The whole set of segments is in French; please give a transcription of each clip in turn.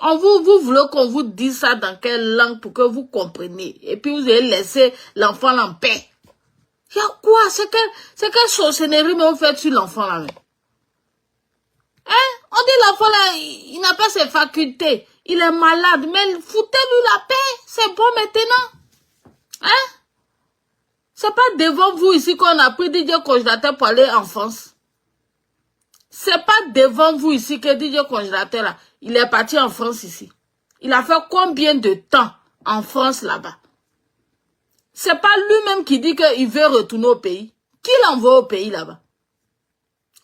Vous voulez qu'on vous dise ça dans quelle langue pour que vous compreniez. Et puis vous allez laisser l'enfant en paix. Il y a quoi? C'est quelle sorcellerie mais vous faites sur l'enfant là? Hein? On dit l'enfant là, il n'a pas ses facultés. Il est malade, mais foutez-lui la paix. C'est bon maintenant. Hein? C'est pas devant vous ici qu'on a pris DJ Congélateur pour aller en France. C'est pas devant vous ici que DJ Congélateur là, il est parti en France ici. Il a fait combien de temps en France là-bas? C'est pas lui-même qui dit qu'il veut retourner au pays. Qui l'envoie au pays là-bas?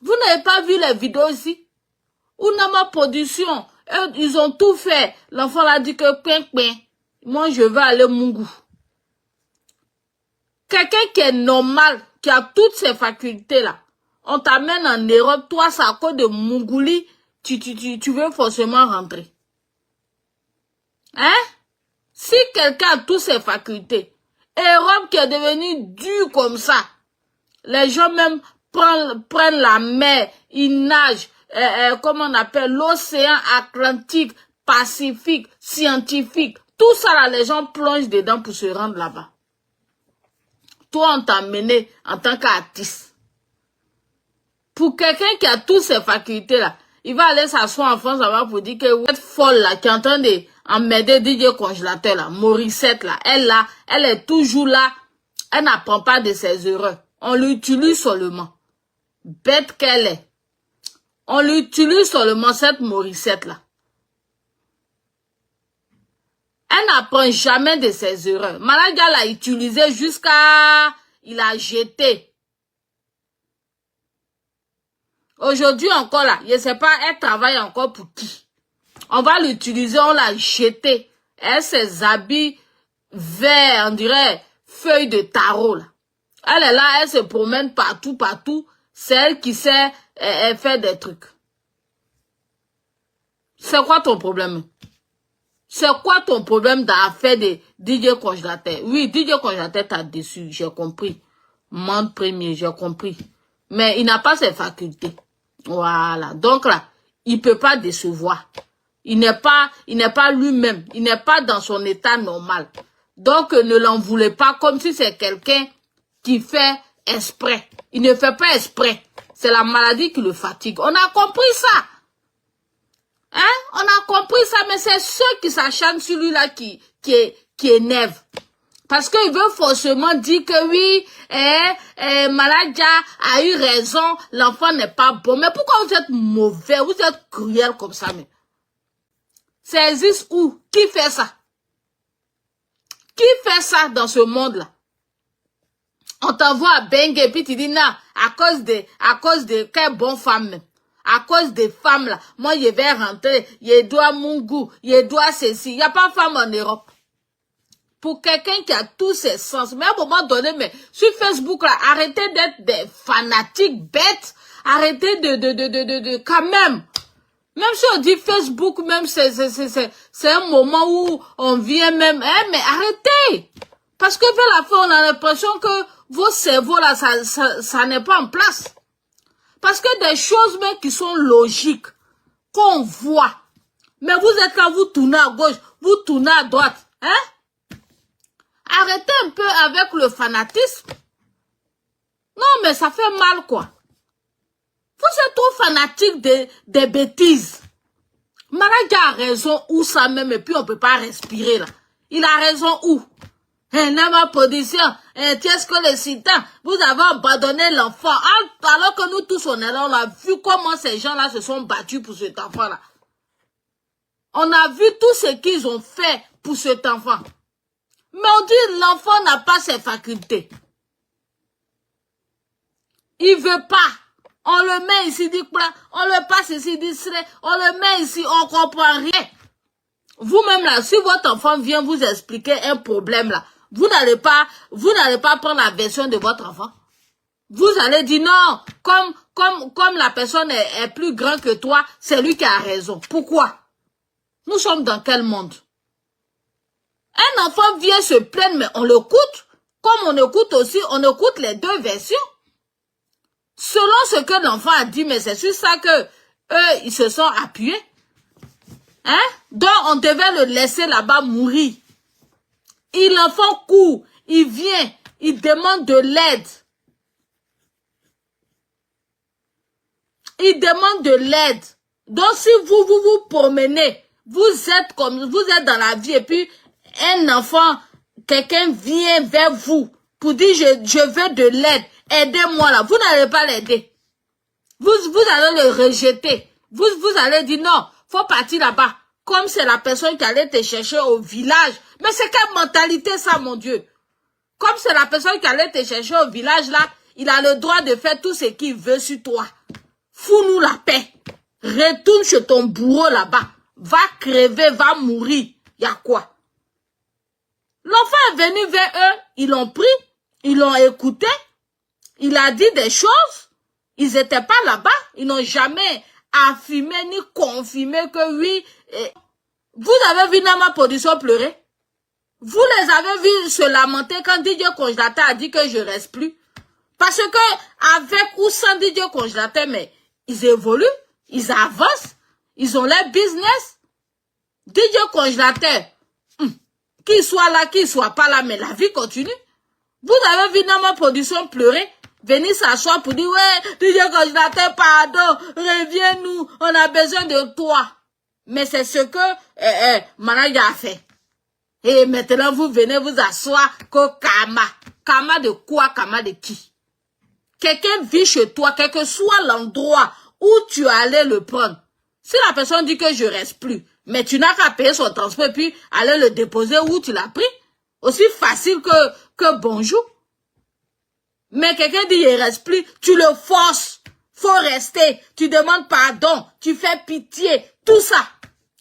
Vous n'avez pas vu les vidéos ici? Unama Production, ils ont tout fait. L'enfant a dit que moi je vais aller Mungu. Quelqu'un qui est normal, qui a toutes ses facultés là, on t'amène en Europe, toi c'est à cause de Munguli, tu veux forcément rentrer. Hein? Si quelqu'un a toutes ses facultés, Europe qui est devenue dure comme ça, les gens même prennent la mer, ils nagent, comment on appelle, l'océan Atlantique, Pacifique, scientifique, tout ça là, les gens plongent dedans pour se rendre là-bas. Toi, on t'a mené en tant qu'artiste. Pour quelqu'un qui a toutes ces facultés là, il va aller s'asseoir en France là-bas pour dire que vous êtes folle là, qui est en train d'emmerder DJ Congélateur là, Morissette là, elle est toujours là, elle n'apprend pas de ses erreurs. On l'utilise seulement. Bête qu'elle est. On l'utilise seulement cette Morissette là. Elle n'apprend jamais de ses erreurs. Malaga l'a utilisé jusqu'à... Il a jeté. Aujourd'hui encore là, je ne sais pas, elle travaille encore pour qui. On va l'utiliser, on l'a jeté. Elle ses habits verts, on dirait feuilles de tarot là. Elle est là, elle se promène partout. C'est elle qui sait faire des trucs. C'est quoi ton problème? C'est quoi ton problème d'affaire de DJ Congélateur? Oui, DJ Congélateur t'a déçu, j'ai compris. Monde premier, j'ai compris. Mais il n'a pas ses facultés. Voilà. Donc là, il peut pas décevoir. Il n'est pas lui-même. Il n'est pas dans son état normal. Donc, ne l'en voulez pas comme si c'est quelqu'un qui fait exprès. Il ne fait pas exprès. C'est la maladie qui le fatigue. On a compris ça. Hein? On a compris ça, mais c'est ceux qui s'acharnent sur lui là qui énervent. Parce qu'il veut forcément dire que oui, Maladia a eu raison, l'enfant n'est pas bon. Mais pourquoi vous êtes mauvais, vous êtes cruel comme ça? Mais ça existe où? Qui fait ça? Qui fait ça dans ce monde-là? On t'envoie à Bengue et puis tu dis non, à cause de quelle bonne femme même. À cause des femmes là, moi je vais rentrer, je dois mon goût, je dois ceci. Il n'y a pas de femme en Europe. Pour quelqu'un qui a tous ses sens, mais à un moment donné, mais sur Facebook là, arrêtez d'être des fanatiques bêtes, arrêtez de quand même. Même si on dit Facebook, même c'est un moment où on vient même, mais arrêtez. Parce que vers la fin, on a l'impression que vos cerveaux là, ça n'est pas en place. Parce que des choses même qui sont logiques, qu'on voit, mais vous êtes là, vous tournez à gauche, vous tournez à droite, hein? Arrêtez un peu avec le fanatisme. Non, mais ça fait mal, quoi. Vous êtes trop fanatique des bêtises. Malaga a raison où ça même, et puis on peut pas respirer, là. Il a raison où? Nama Production, qu'est-ce que le Sultan, vous avez abandonné l'enfant, alors que nous tous on est là, on a vu comment ces gens-là se sont battus pour cet enfant-là. On a vu tout ce qu'ils ont fait pour cet enfant. Mais on dit l'enfant n'a pas ses facultés. Il veut pas. On le met ici, dit quoi? On le passe ici, dit on le met ici, on comprend rien. Vous-même là, si votre enfant vient vous expliquer un problème là, vous n'allez pas prendre la version de votre enfant. Vous allez dire non, comme la personne est plus grande que toi, c'est lui qui a raison. Pourquoi? Nous sommes dans quel monde? Un enfant vient se plaindre, mais on l'écoute. Comme on écoute aussi, on écoute les deux versions. Selon ce que l'enfant a dit, mais c'est sur ça que eux, ils se sont appuyés. Hein? Donc, on devait le laisser là-bas mourir. L'enfant court, il vient, il demande de l'aide. Il demande de l'aide. Donc, si vous promenez, vous êtes dans la vie et puis un enfant, quelqu'un vient vers vous pour dire je veux de l'aide, aidez-moi là. Vous n'allez pas l'aider. Vous allez le rejeter. Vous allez dire non, faut partir là-bas. Comme c'est la personne qui allait te chercher au village. Mais c'est quelle mentalité ça, mon Dieu? Comme c'est la personne qui allait te chercher au village là, il a le droit de faire tout ce qu'il veut sur toi. Fous-nous la paix. Retourne chez ton bourreau là-bas. Va crever, va mourir. Y a quoi? L'enfant est venu vers eux. Ils l'ont pris. Ils l'ont écouté. Il a dit des choses. Ils n'étaient pas là-bas. Ils n'ont jamais affirmé ni confirmé que oui. Vous avez vu Nama Production pleurer? Vous les avez vus se lamenter quand DJ Congélateur a dit que je reste plus? Parce que avec ou sans DJ Congélateur, mais ils évoluent, ils avancent, ils ont leur business. DJ Congélateur, qu'il soit là, qu'il soit pas là, mais la vie continue. Vous avez vu Nama Production pleurer, venir s'asseoir pour dire, ouais, DJ Congélateur, pardon, reviens-nous, on a besoin de toi. Mais c'est ce que Manaja a fait. Et maintenant, vous venez vous asseoir qu'au karma. Karma de quoi? Karma de qui? Quelqu'un vit chez toi, quel que soit l'endroit où tu allais le prendre. Si la personne dit que je reste plus, mais tu n'as qu'à payer son transport et puis aller le déposer où tu l'as pris, aussi facile que bonjour. Mais quelqu'un dit il reste plus, tu le forces. Faut rester, tu demandes pardon, tu fais pitié, tout ça.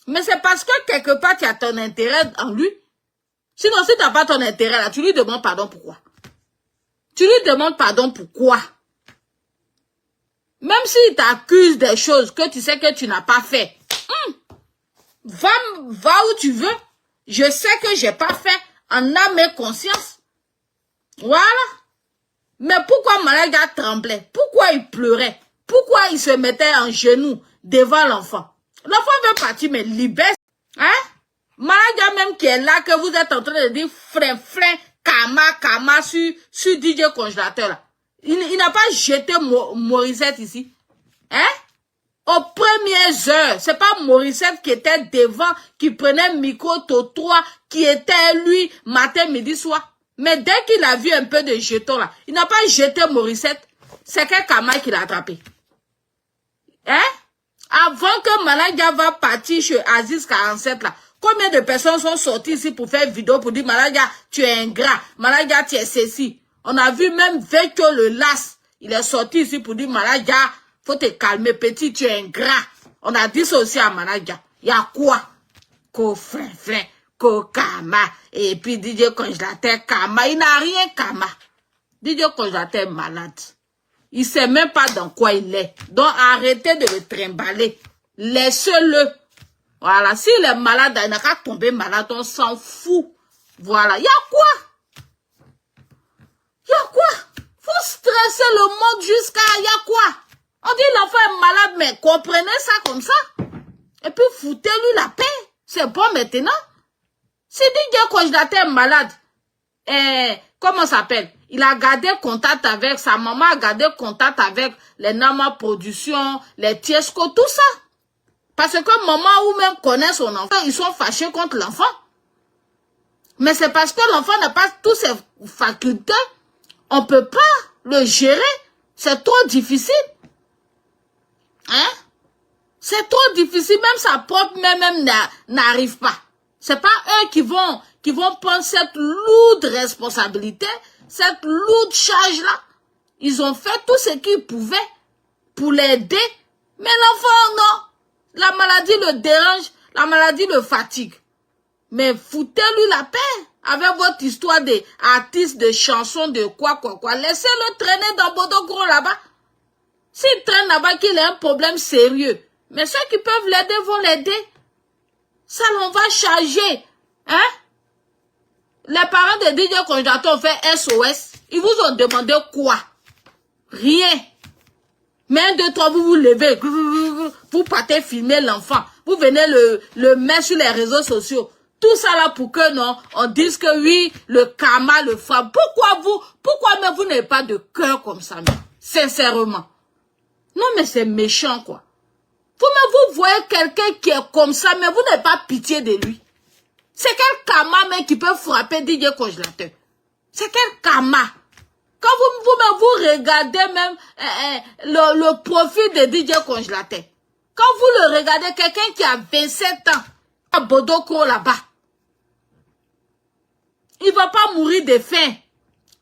Mais c'est parce que quelque part tu as ton intérêt en lui. Sinon, si tu n'as pas ton intérêt là, tu lui demandes pardon pourquoi? Tu lui demandes pardon pourquoi? Même s'il t'accuse des choses que tu sais que tu n'as pas fait, va où tu veux. Je sais que j'ai pas fait en âme et conscience. Voilà. Mais pourquoi Malaga tremblait? Pourquoi il pleurait? Pourquoi il se mettait en genoux devant l'enfant? L'enfant veut partir, mais libère. Hein? Malaga même qui est là, que vous êtes en train de dire frein, kama sur DJ Congélateur là. Il n'a pas jeté Morissette ici. Hein? Aux premières heures, c'est pas Morissette qui était devant, qui prenait micro Totois, qui était lui matin, midi, soir. Mais dès qu'il a vu un peu de jetons là, il n'a pas jeté Morissette. C'est quel Kama qui l'a attrapé. Hein? Avant que Malaga va partir chez Aziz 47 là, combien de personnes sont sorties ici pour faire vidéo pour dire Malaga, tu es ingrat, Malaga, tu es ceci. On a vu même Vecchio le Las, il est sorti ici pour dire Malaga, faut te calmer petit, tu es ingrat. On a dit ça aussi à Malaga. Il y a quoi? Ko frein, ko Kama, et puis DJ Congélateur Kama, il n'a rien Kama. DJ Congélateur est malade. Il sait même pas dans quoi il est. Donc arrêtez de le trimballer. Laissez-le. Voilà, s'il est malade, il n'a qu'à tomber malade, on s'en fout. Voilà, il y a quoi? Il y a quoi? Faut stresser le monde jusqu'à, il y a quoi? On dit l'enfant est malade, mais comprenez ça comme ça. Et puis foutez-lui la paix. C'est bon maintenant. Si DJ Congélateur est malade, comment ça s'appelle? Il a gardé contact avec, sa maman a gardé contact avec les Nama Production, les Tiesco, tout ça. Parce que maman ou même connaît son enfant, ils sont fâchés contre l'enfant. Mais c'est parce que l'enfant n'a pas toutes ses facultés. On ne peut pas le gérer. C'est trop difficile. Hein? C'est trop difficile. Même sa propre mère même n'arrive pas. C'est pas eux qui vont prendre cette lourde responsabilité, cette lourde charge-là. Ils ont fait tout ce qu'ils pouvaient pour l'aider. Mais l'enfant, non. La maladie le dérange, la maladie le fatigue. Mais foutez-lui la paix avec votre histoire d'artistes, de chansons, de quoi. Laissez-le traîner dans Bodogro là-bas. S'il traîne là-bas, qu'il a un problème sérieux. Mais ceux qui peuvent l'aider vont l'aider. Ça l'on va charger. Hein? Les parents de DJ Congélateur ont fait SOS. Ils vous ont demandé quoi? Rien. Mais un, deux, trois, vous vous levez. Vous partez filmer l'enfant. vous venez le mettre sur les réseaux sociaux. Tout ça là pour que non, on dise que oui, le karma le frappe. Pourquoi même vous n'avez pas de cœur comme ça, même, sincèrement? Non mais c'est méchant quoi. Vous voyez quelqu'un qui est comme ça, mais vous n'avez pas pitié de lui. C'est quel karma même qui peut frapper DJ Congélateur? C'est quel karma? Quand vous regardez même le profil de DJ Congélateur, quand vous le regardez, quelqu'un qui a 27 ans, à Bodoko là-bas, il va pas mourir de faim.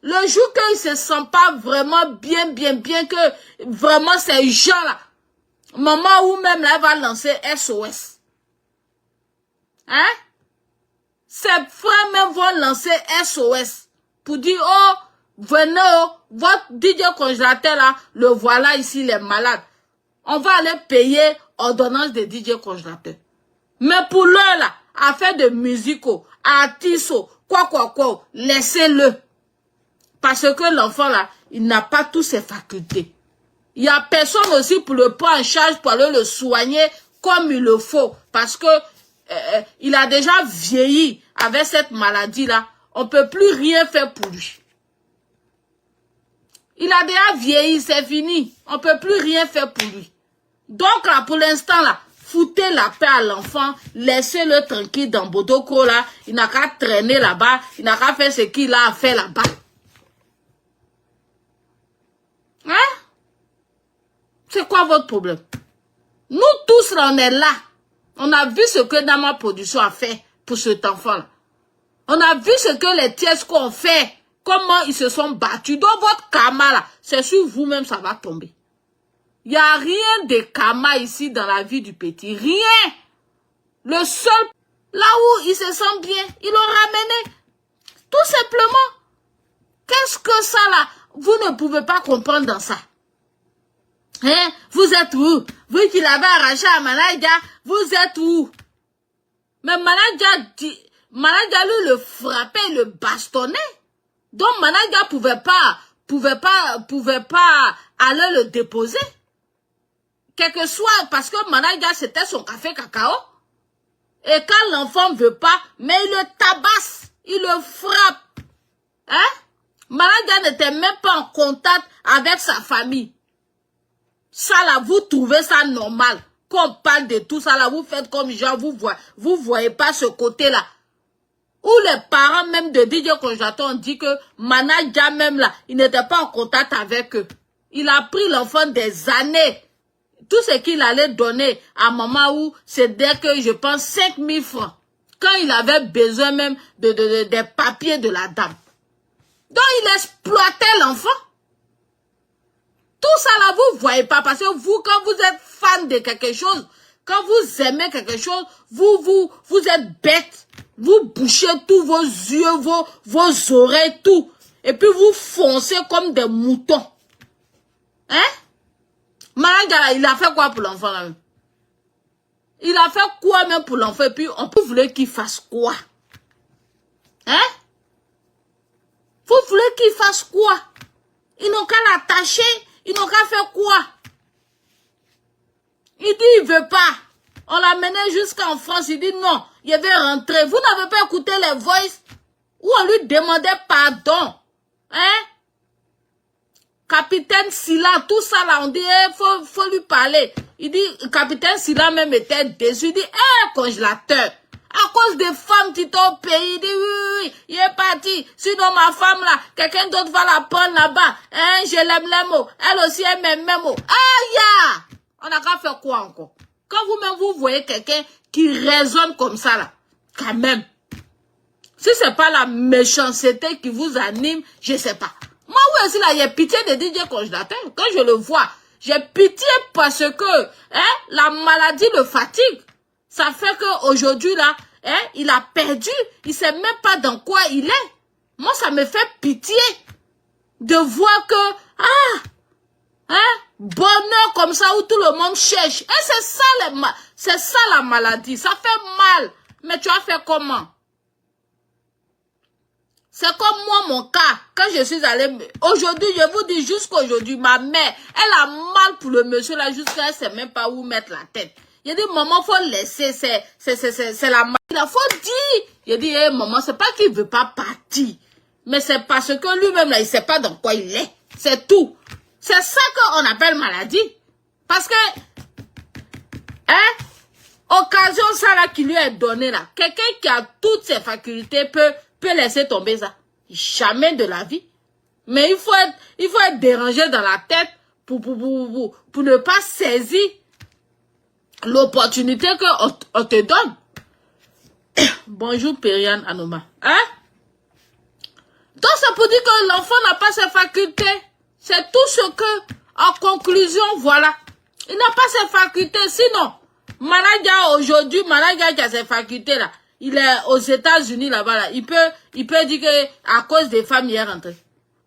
Le jour qu'il se sent pas vraiment bien, que vraiment ces gens-là, maman ou même là, elle va lancer SOS. Hein? Ses frères même vont lancer SOS pour dire, oh, venez, oh, votre DJ Congélateur là, le voilà ici, il est malade. On va aller payer ordonnance de DJ Congélateur. Mais pour l'heure là, affaire de musico, artiste, quoi, laissez-le. Parce que l'enfant là, il n'a pas toutes ses facultés. Il n'y a personne aussi pour le prendre en charge, pour aller le soigner comme il le faut. Parce que il a déjà vieilli avec cette maladie là. On ne peut plus rien faire pour lui. Il a déjà vieilli, c'est fini. On ne peut plus rien faire pour lui. Donc là, pour l'instant là, foutez la paix à l'enfant, laissez-le tranquille dans Bodoko là. Il n'a qu'à traîner là-bas, il n'a qu'à faire ce qu'il a à faire là-bas. Hein? C'est quoi votre problème? Nous tous là, on est là. On a vu ce que Dama Production a fait pour cet enfant-là. On a vu ce que les Tiesco ont fait. Comment ils se sont battus. Donc votre karma là, c'est sur vous-même ça va tomber. Il n'y a rien de karma ici dans la vie du petit. Rien. Le seul, là où il se sent bien, ils l'ont ramené. Tout simplement. Qu'est-ce que ça là? Vous ne pouvez pas comprendre dans ça. Hein? Vous êtes où? Vous qui l'avez arraché à Manadja, vous êtes où? Mais Manadja lui le frappait, le bastonnait. Donc Manadja pouvait pas aller le déposer. Quel que soit, parce que Manadja c'était son café cacao. Et quand l'enfant ne veut pas, mais il le tabasse, il le frappe. Hein? Manadja n'était même pas en contact avec sa famille. Ça là, vous trouvez ça normal. Qu'on parle de tout ça là, vous faites comme genre, vous voyez pas ce côté-là. Où les parents même de DJ Congélateur ont dit que Manadja même là, il n'était pas en contact avec eux. Il a pris l'enfant des années. Tout ce qu'il allait donner à maman ou c'est dès que je pense 5 000 francs. Quand il avait besoin même des papiers de la dame. Donc il exploitait l'enfant. Tout ça là, vous voyez pas, parce que vous, quand vous êtes fan de quelque chose, quand vous aimez quelque chose, vous êtes bête. Vous bouchez tous vos yeux, vos oreilles, tout. Et puis vous foncez comme des moutons. Hein? Manadja, il a fait quoi pour l'enfant là? Il a fait quoi même pour l'enfant? Et puis on voulait qu'il fasse quoi? Hein? Vous voulez qu'il fasse quoi? Ils n'ont qu'à l'attacher. Ils n'ont qu'à faire quoi? Il dit il veut pas. On l'a mené jusqu'en France. Il dit non, il veut rentrer. Vous n'avez pas écouté les voices où on lui demandait pardon. Hein? Capitaine Silla, tout ça là, on dit, faut lui parler. Il dit, Capitaine Silla même était déçu. Il dit, Congélateur. À cause des femmes qui sont au pays, il dit oui, il est parti. Sinon ma femme là, quelqu'un d'autre va la prendre là-bas. Hein, je l'aime les mots. Elle aussi elle m'aime mes mots. Aïe! On a qu'à faire quoi encore? Quand vous-même vous voyez quelqu'un qui raisonne comme ça là, quand même. Si c'est pas la méchanceté qui vous anime, je sais pas. Moi oui aussi là, j'ai pitié de DJ Congélateur. Quand je le vois, j'ai pitié parce que la maladie le fatigue. Ça fait qu'aujourd'hui, là, il a perdu. Il sait même pas dans quoi il est. Moi, ça me fait pitié de voir que, bonheur comme ça où tout le monde cherche. Et c'est ça la maladie. Ça fait mal. Mais tu as fait comment? C'est comme moi, mon cas. Quand je suis allée, aujourd'hui, je vous dis jusqu'aujourd'hui, ma mère, elle a mal pour le monsieur là, jusqu'à elle sait même pas où mettre la tête. Il dit, maman, faut laisser, c'est la maladie. Il faut dire. Il dit, hey, maman, c'est pas qu'il veut pas partir. Mais c'est parce que lui-même, là, il sait pas dans quoi il est. C'est tout. C'est ça qu'on appelle maladie. Parce que, hein, occasion, ça là, qui lui est donnée là. Quelqu'un qui a toutes ses facultés peut laisser tomber ça. Jamais de la vie. Mais il faut être dérangé dans la tête pour ne pas saisir l'opportunité qu'on te donne. Bonjour, Periane Anoma. Hein? Donc, c'est pour dire que l'enfant n'a pas ses facultés. C'est tout ce que, en conclusion, voilà. Il n'a pas ses facultés. Sinon, Managa aujourd'hui, Managa qui a ses facultés là, il est aux États-Unis là-bas là. Il peut dire que à cause des femmes, il est rentré.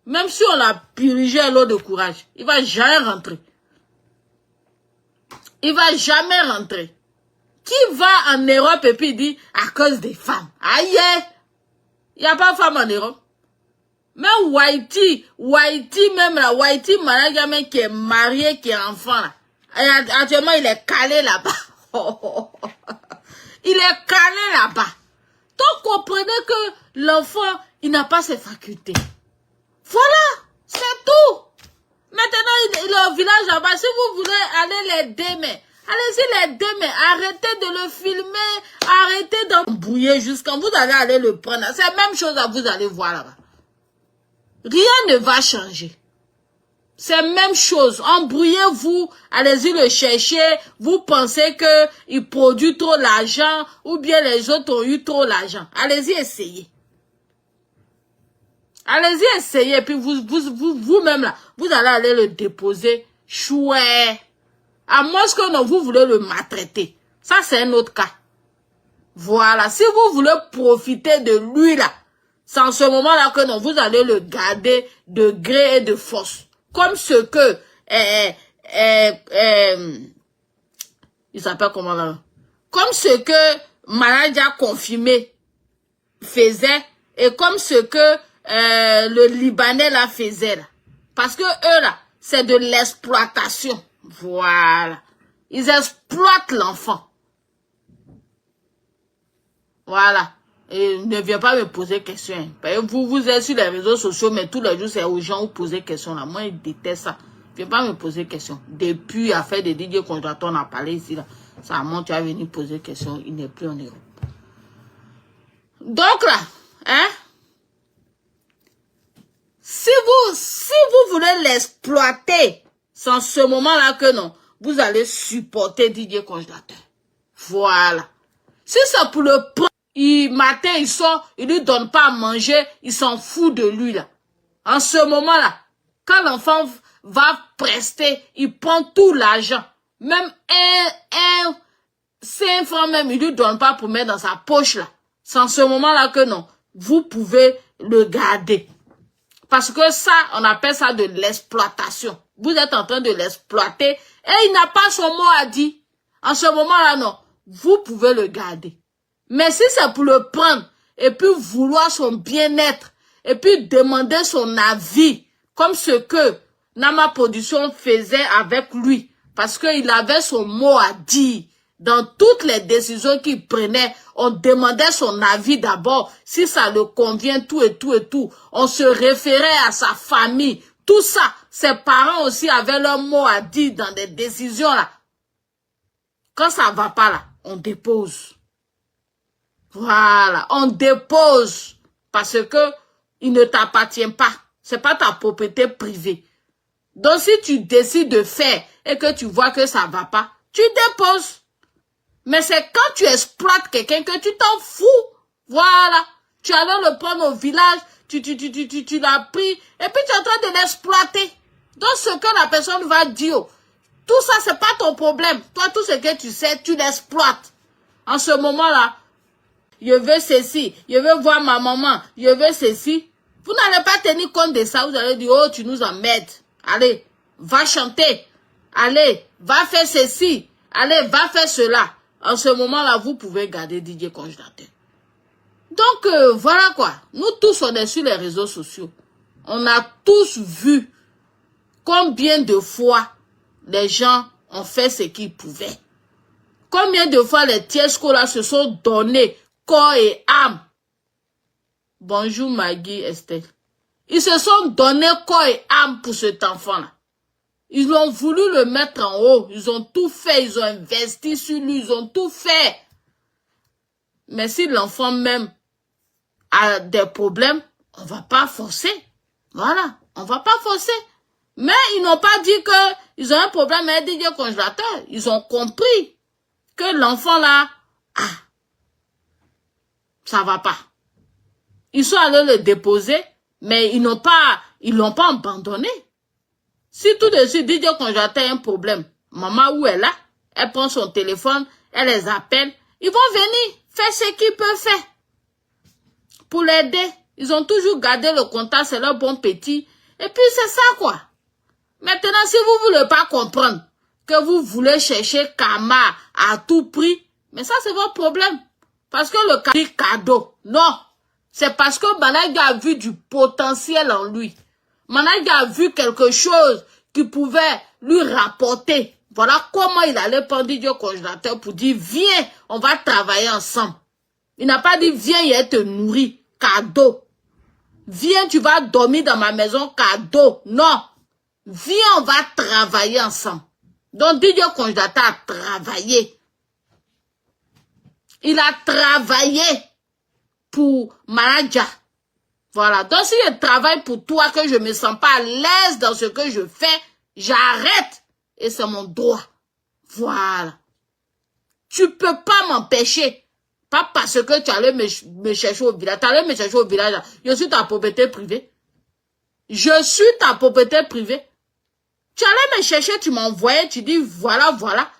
Même si on l'a purgé l'eau de courage, il va jamais rentrer. Il va jamais rentrer. Qui va en Europe et puis dit à cause des femmes? Aïe! Il n'y a pas de femmes en Europe. Même Whitey même là, Whitey Managa même qui est marié, qui est enfant là. Et actuellement, il est calé là-bas. Il est calé là-bas. Donc, comprenez que l'enfant, il n'a pas ses facultés. Voilà, c'est tout. Maintenant, il est au village là-bas. Si vous voulez aller l'aider, mais allez-y l'aider, mais arrêtez de le filmer, arrêtez d'embrouiller jusqu'à vous allez aller le prendre. C'est la même chose à vous allez voir là-bas. Rien ne va changer. C'est la même chose. Embrouillez-vous, allez-y le chercher. Vous pensez que il produit trop l'argent ou bien les autres ont eu trop l'argent. Allez-y essayer. Allez-y essayer. Et puis vous-même là, vous allez aller le déposer. Chouette. À moins que non, vous voulez le maltraiter. Ça, c'est un autre cas. Voilà. Si vous voulez profiter de lui là, c'est en ce moment-là que non, vous allez le garder de gré et de force. Comme ce que, il s'appelle comment là? Comme ce que Manadia confirmé faisait et comme ce que le Libanais là faisait là. Parce que eux là, c'est de l'exploitation. Voilà. Ils exploitent l'enfant. Voilà. Et ne viens pas me poser question. Vous êtes sur les réseaux sociaux, mais tous les jours, c'est aux gens où poser question là. Moi, ils détestent ça. Viens pas me poser question. Depuis, à faire des DJ Conjoints, on a parlé ici là. Ça monte, tu vas venir poser question. Il n'est plus en Europe. Donc là, hein? Si vous voulez l'exploiter, c'est en ce moment-là que non, vous allez supporter DJ Congélateur. Voilà. Si c'est pour le prendre, matin, il sort, il lui donne pas à manger, il s'en fout de lui, là. En ce moment-là, quand l'enfant va prester, il prend tout l'argent. Même 5 francs même, il lui donne pas pour mettre dans sa poche, là. C'est en ce moment-là que non, vous pouvez le garder. Parce que ça, on appelle ça de l'exploitation. Vous êtes en train de l'exploiter et il n'a pas son mot à dire. En ce moment-là, non, vous pouvez le garder. Mais si c'est pour le prendre et puis vouloir son bien-être et puis demander son avis, comme ce que Nama Production faisait avec lui, parce qu'il avait son mot à dire. Dans toutes les décisions qu'il prenait, on demandait son avis d'abord, si ça le convient, tout et tout et tout. On se référait à sa famille, tout ça. Ses parents aussi avaient leur mot à dire dans des décisions là. Quand ça va pas là, on dépose. Voilà, on dépose parce que il ne t'appartient pas. C'est pas ta propriété privée. Donc si tu décides de faire et que tu vois que ça va pas, tu déposes. Mais c'est quand tu exploites quelqu'un que tu t'en fous. Voilà. Tu allais le prendre au village, tu l'as pris, et puis tu es en train de l'exploiter. Donc ce que la personne va dire, tout ça c'est pas ton problème. Toi, tout ce que tu sais, tu l'exploites. En ce moment-là, je veux ceci, je veux voir ma maman, je veux ceci. Vous n'allez pas tenir compte de ça, vous allez dire, oh, tu nous emmerdes. Allez, va chanter. Allez, va faire ceci. Allez, va faire cela. En ce moment-là, vous pouvez garder DJ Congélateur. Donc, voilà quoi. Nous tous, on est sur les réseaux sociaux. On a tous vu combien de fois les gens ont fait ce qu'ils pouvaient. Combien de fois les Tiesco là se sont donnés corps et âme? Bonjour Maggie Estelle. Ils se sont donnés corps et âme pour cet enfant-là. Ils ont voulu le mettre en haut. Ils ont tout fait. Ils ont investi sur lui. Ils ont tout fait. Mais si l'enfant même a des problèmes, on va pas forcer. Voilà. On va pas forcer. Mais ils n'ont pas dit qu'ils ont un problème avec DJ Congélateur. Ils ont compris que l'enfant là, ça va pas. Ils sont allés le déposer, mais ils l'ont pas abandonné. Si tout de suite DJ Congélateur a un problème, maman où elle est là, elle prend son téléphone, elle les appelle, ils vont venir faire ce qu'ils peuvent faire pour l'aider. Ils ont toujours gardé le contact, c'est leur bon petit. Et puis c'est ça quoi. Maintenant, si vous ne voulez pas comprendre que vous voulez chercher karma à tout prix, mais ça c'est votre problème. Parce que le cadeau, non. C'est parce que Managua a vu du potentiel en lui. Managua a vu quelque chose qui pouvait lui rapporter. Voilà comment il allait prendre DJ Congélateur pour dire, viens, on va travailler ensemble. Il n'a pas dit, viens, il te nourrir, cadeau. Viens, tu vas dormir dans ma maison, cadeau. Non. Viens, on va travailler ensemble. Donc, DJ Congélateur a travaillé. Il a travaillé pour Managua. Voilà. Donc, si je travaille pour toi, que je ne me sens pas à l'aise dans ce que je fais, j'arrête. Et c'est mon droit. Voilà. Tu peux pas m'empêcher. Pas parce que tu allais me chercher au village. Tu allais me chercher au village. Je suis ta propriété privée. Je suis ta propriété privée. Tu allais me chercher, tu m'envoyais, tu dis voilà, voilà.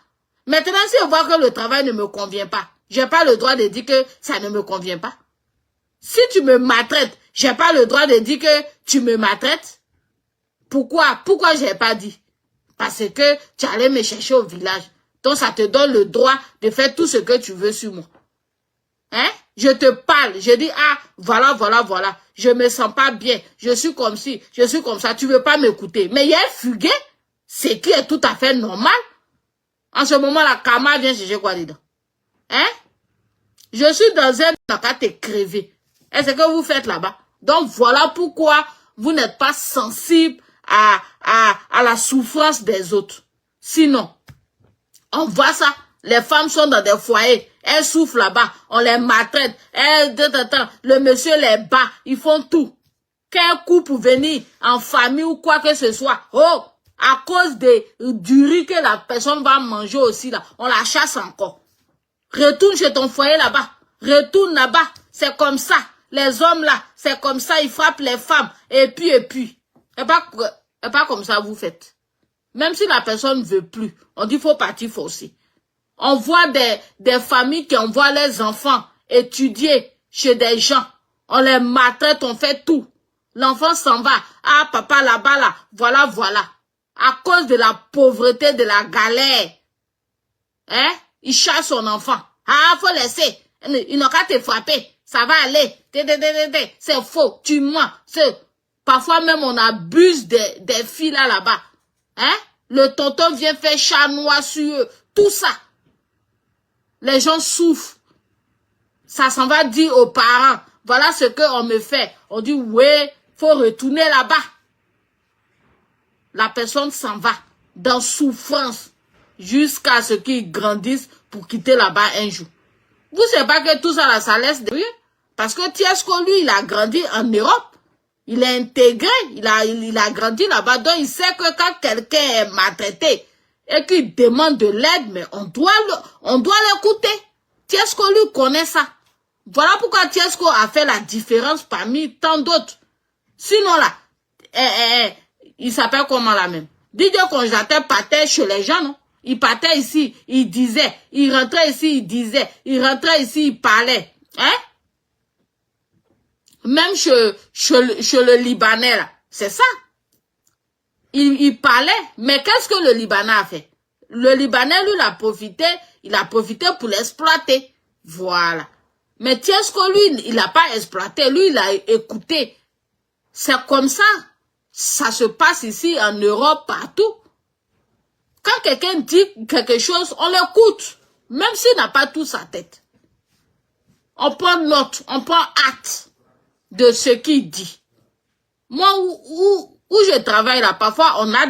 Maintenant, si je vois que le travail ne me convient pas, j'ai pas le droit de dire que ça ne me convient pas. Si tu me maltraites, j'ai pas le droit de dire que tu me maltraites. Pourquoi? Pourquoi j'ai pas dit? Parce que tu allais me chercher au village. Donc, ça te donne le droit de faire tout ce que tu veux sur moi. Hein? Je te parle, je dis, voilà, voilà, voilà. Je me sens pas bien. Je suis comme ci, je suis comme ça. Tu veux pas m'écouter. Mais il y a un fugué, ce qui est tout à fait normal. En ce moment, la karma vient chercher quoi dedans? Hein? Je suis dans un cas te crever. Est-ce que vous faites là-bas? Donc, voilà pourquoi vous n'êtes pas sensible à la souffrance des autres. Sinon, on voit ça. Les femmes sont dans des foyers. Elles souffrent là-bas. On les maltraite. Le monsieur les bat. Ils font tout. Quel coup pour venir en famille ou quoi que ce soit. Oh, à cause du riz que la personne va manger aussi là. On la chasse encore. Retourne chez ton foyer là-bas. Retourne là-bas. C'est comme ça. Les hommes là, c'est comme ça. Ils frappent les femmes. Et puis. Et pas comme ça vous faites. Même si la personne ne veut plus. On dit faut partir forcer. On voit des familles qui envoient leurs enfants étudier chez des gens. On les maltraite, on fait tout. L'enfant s'en va. Ah, papa là-bas, là. Voilà, voilà. À cause de la pauvreté, de la galère. Hein? Il chasse son enfant. Ah, faut laisser. Il n'a qu'à te frapper. Ça va aller. C'est faux. Tu mens. Parfois même, on abuse des filles là-bas. Hein? Le tonton vient faire chat noir sur eux. Tout ça. Les gens souffrent. Ça s'en va dire aux parents. Voilà ce qu'on me fait. On dit, ouais, faut retourner là-bas. La personne s'en va dans souffrance jusqu'à ce qu'il grandisse pour quitter là-bas un jour. Vous savez pas que tout ça, là, ça laisse de lui? Parce que Tiesco, lui, il a grandi en Europe. Il est intégré. Il a grandi là-bas. Donc, il sait que quand quelqu'un est maltraité, et qu'il demande de l'aide, mais on doit l'écouter. Tiesco lui connaît ça. Voilà pourquoi Tiesco a fait la différence parmi tant d'autres. Sinon là, il s'appelle comment là même? DJ Congélateur partait chez les gens, non? Il partait ici, il disait. Il rentrait ici, il disait. Il rentrait ici, il parlait. Hein? Même chez le Libanais là, c'est ça. Il parlait, mais qu'est-ce que le Libanais a fait? Le Libanais, lui, il a profité pour l'exploiter. Voilà. Mais Tiesco, lui, il n'a pas exploité, lui, il a écouté. C'est comme ça. Ça se passe ici, en Europe, partout. Quand quelqu'un dit quelque chose, on l'écoute. Même s'il n'a pas tout sa tête. On prend note, on prend acte de ce qu'il dit. Moi, où je travaille là, parfois, on a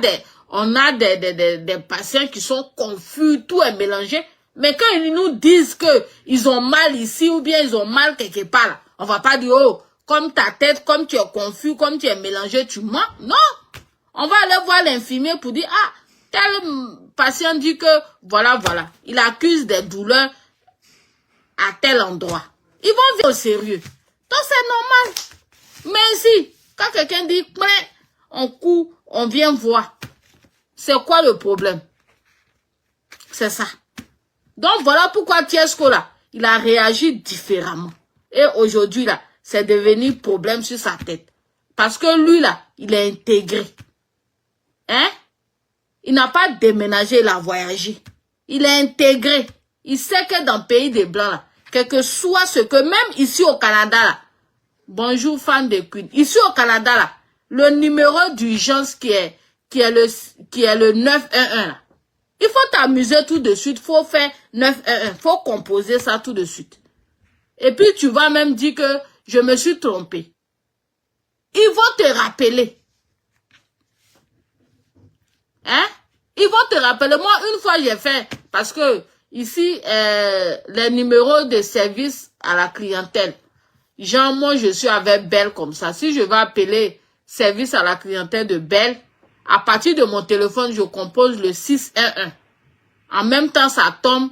des patients qui sont confus, tout est mélangé. Mais quand ils nous disent que ils ont mal ici ou bien ils ont mal quelque part là, on va pas dire, oh, comme ta tête, comme tu es confus, comme tu es mélangé, tu mens. Non. On va aller voir l'infirmier pour dire, ah, tel patient dit que, voilà, il accuse des douleurs à tel endroit. Ils vont venir au sérieux. Donc c'est normal. Mais ici, quand quelqu'un dit, on court, on vient voir. C'est quoi le problème? C'est ça. Donc voilà pourquoi Tiesco là, il a réagi différemment. Et aujourd'hui là, c'est devenu problème sur sa tête. Parce que lui là, il est intégré. Hein? Il n'a pas déménagé, il a voyagé. Il est intégré. Il sait que dans le pays des Blancs là, quel que soit ce que, même ici au Canada là, bonjour fan de Queen, ici au Canada là, le numéro d'urgence qui est le 911 là, il faut t'amuser tout de suite, faut faire 911, faut composer ça tout de suite. Et puis tu vas même dire que je me suis trompé. Ils vont te rappeler. Hein? Ils vont te rappeler. Moi, une fois j'ai fait, parce que ici, les numéros de service à la clientèle, genre moi je suis avec Bell comme ça. Si je vais appeler service à la clientèle de Bell, à partir de mon téléphone, je compose le 611. En même temps, ça tombe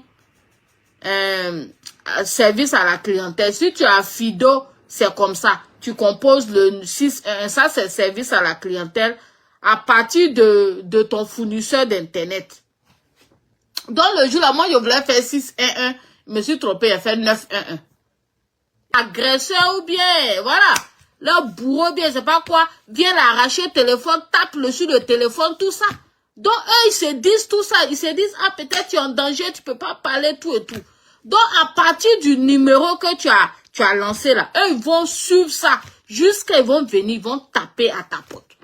service à la clientèle. Si tu as Fido, c'est comme ça. Tu composes le 611. Ça, c'est service à la clientèle à partir de ton fournisseur d'Internet. Donc, le jour là, moi, je voulais faire 611. Je me suis trompé, j'ai fait 911. Agresseur ou bien, voilà. Le bourreau, bien, je sais pas quoi, vient l'arracher le téléphone, tape sur le téléphone, tout ça. Donc, eux, ils se disent tout ça. Ils se disent, ah, peut-être tu es en danger, tu peux pas parler, tout et tout. Donc, à partir du numéro que tu as lancé là, eux, ils vont suivre ça. Jusqu'à ils vont venir, ils vont taper à ta porte.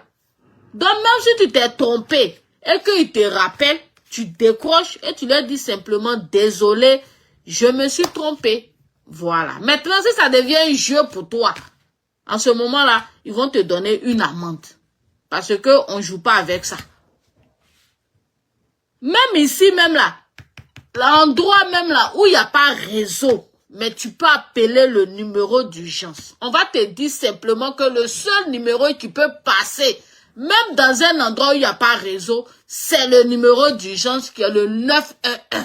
Donc, même si tu t'es trompé et qu'ils te rappellent, tu décroches et tu leur dis simplement, désolé, je me suis trompé. Voilà. Maintenant, si ça devient un jeu pour toi, en ce moment-là, ils vont te donner une amende. Parce que on joue pas avec ça. Même ici, même là, l'endroit même là où il n'y a pas réseau, mais tu peux appeler le numéro d'urgence. On va te dire simplement que le seul numéro qui peut passer, même dans un endroit où il n'y a pas réseau, c'est le numéro d'urgence qui est le 911.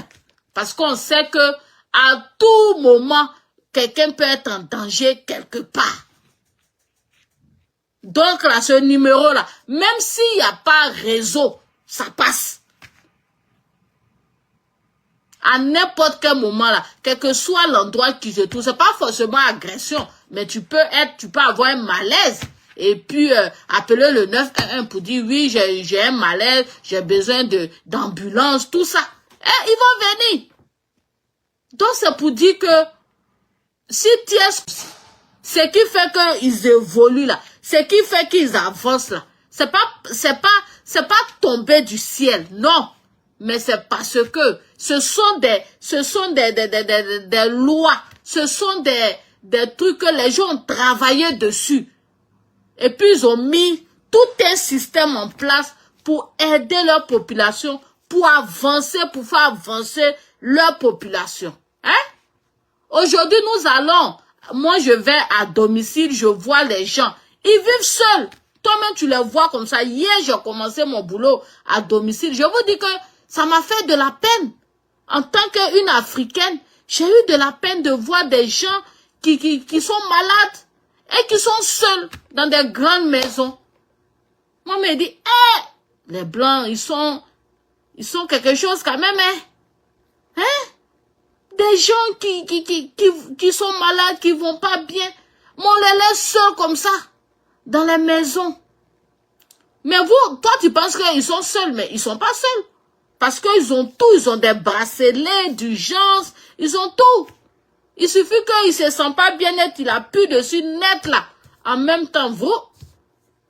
Parce qu'on sait que à tout moment, quelqu'un peut être en danger quelque part. Donc là, ce numéro-là, même s'il n'y a pas réseau, ça passe. À n'importe quel moment là, quel que soit l'endroit qui se trouve, c'est pas forcément agression, mais tu peux avoir un malaise. Et puis, appeler le 911 pour dire, oui, j'ai un malaise, j'ai besoin d'ambulance, tout ça. Et ils vont venir. Donc, c'est pour dire que, si ce qui fait qu'ils évoluent là, ce qui fait qu'ils avancent là, c'est pas tomber du ciel, non. Mais c'est parce que ce sont des lois, ce sont des trucs que les gens ont travaillé dessus. Et puis ils ont mis tout un système en place pour aider leur population, pour avancer, pour faire avancer leur population. Hein? Aujourd'hui, moi je vais à domicile, je vois les gens, ils vivent seuls. Toi-même tu les vois comme ça. Hier, j'ai commencé mon boulot à domicile. Je vous dis que ça m'a fait de la peine. En tant qu'une Africaine, j'ai eu de la peine de voir des gens qui sont malades et qui sont seuls dans des grandes maisons. Moi, je me dis, les Blancs, ils sont quelque chose quand même, hein? Hein? Des gens qui sont malades, qui vont pas bien. Mais on les laisse seuls comme ça, dans les maisons. Mais vous, toi, tu penses qu'ils sont seuls, mais ils sont pas seuls. Parce qu'ils ont tout, ils ont des bracelets d'urgence, ils ont tout. Il suffit qu'il se sent pas bien net, il appuie dessus net là. En même temps,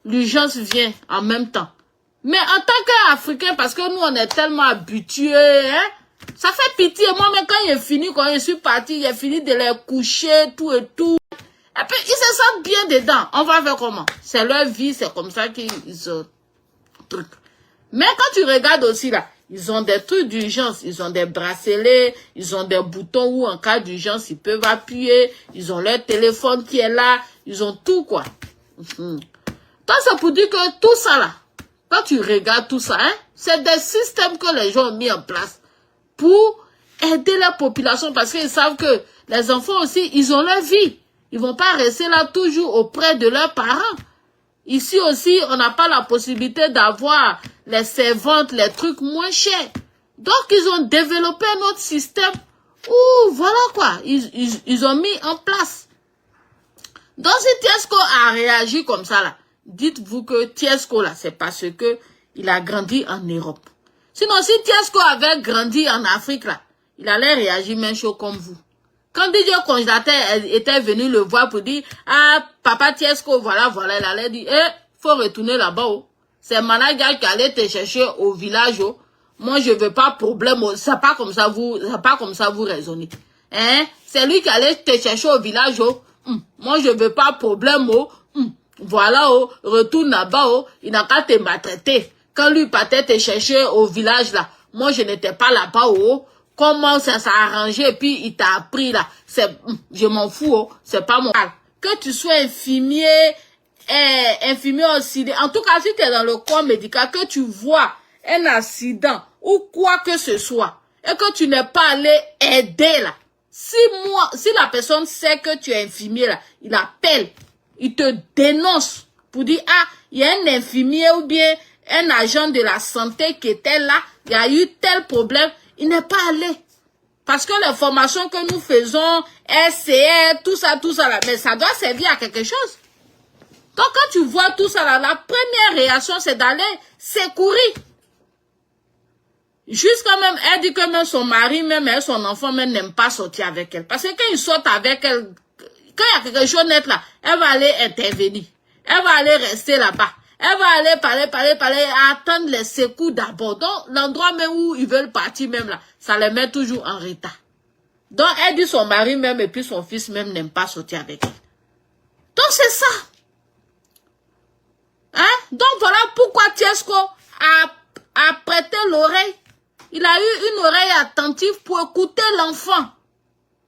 l'urgence vient en même temps. Mais en tant qu'Africain, parce que nous on est tellement habitués, hein, Ça fait pitié. Moi-même, quand j'ai fini, quand je suis parti, j'ai fini de les coucher, tout et tout. Et puis, ils se sentent bien dedans. On va faire comment? C'est leur vie, c'est comme ça qu'ils se truc. Mais quand tu regardes aussi là, ils ont des trucs d'urgence, ils ont des bracelets, ils ont des boutons où en cas d'urgence, ils peuvent appuyer, ils ont leur téléphone qui est là, ils ont tout quoi. Donc c'est pour dire que tout ça là, quand tu regardes tout ça, hein, c'est des systèmes que les gens ont mis en place pour aider la population parce qu'ils savent que les enfants aussi, ils ont leur vie. Ils vont pas rester là toujours auprès de leurs parents. Ici aussi, on n'a pas la possibilité d'avoir les servantes, les trucs moins chers. Donc, ils ont développé un autre système où, voilà quoi, ils ont mis en place. Donc, si Tiesco a réagi comme ça, là, dites-vous que Tiesco, là, c'est parce que il a grandi en Europe. Sinon, si Tiesco avait grandi en Afrique, là, il allait réagir même chaud comme vous. Quand DJ Congélateur était venu le voir pour dire, ah, papa Tiesco, voilà, il allait dire, faut retourner là-bas, oh. C'est manager qui allait te chercher au village, oh. Moi, je veux pas problème, oh. C'est pas comme ça vous raisonnez. Hein? C'est lui qui allait te chercher au village, oh. Moi, je veux pas problème, oh. Voilà, oh. Retourne là-bas, oh. Il n'a qu'à te maltraiter. Quand lui partait te chercher au village, là, moi, je n'étais pas là-bas, oh. Comment ça s'est arrangé et puis il t'a appris là. Je m'en fous, oh, c'est pas mon cas. Que tu sois infirmier, infirmier auxiliaire, en tout cas si tu es dans le corps médical, que tu vois un accident ou quoi que ce soit et que tu n'es pas allé aider là. Si la personne sait que tu es infirmier là, il appelle, il te dénonce pour dire ah, il y a un infirmier ou bien un agent de la santé qui était là, il y a eu tel problème. Il n'est pas allé. Parce que les formations que nous faisons, SCR, tout ça là, mais ça doit servir à quelque chose. Donc quand tu vois tout ça là, la première réaction c'est d'aller secourir. Jusqu'à même, elle dit que même son mari, même elle, son enfant même n'aime pas sortir avec elle. Parce que quand il sort avec elle, quand il y a quelque chose net là, elle va aller intervenir. Elle va aller rester là-bas. Elle va aller parler, attendre les secours d'abord. Donc, l'endroit même où ils veulent partir même là, ça les met toujours en retard. Donc, elle dit son mari même et puis son fils même n'aime pas sortir avec elle. Donc, c'est ça. Hein? Donc, voilà pourquoi Tiesco a prêté l'oreille. Il a eu une oreille attentive pour écouter l'enfant.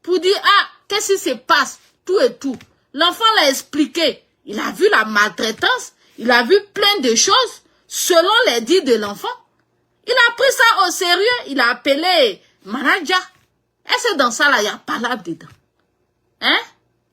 Pour dire, ah, qu'est-ce qui se passe? Tout et tout. L'enfant l'a expliqué. Il a vu la maltraitance. Il a vu plein de choses selon les dits de l'enfant. Il a pris ça au sérieux. Il a appelé manager. Est-ce que dans ça, là, il y a pas là dedans? Hein?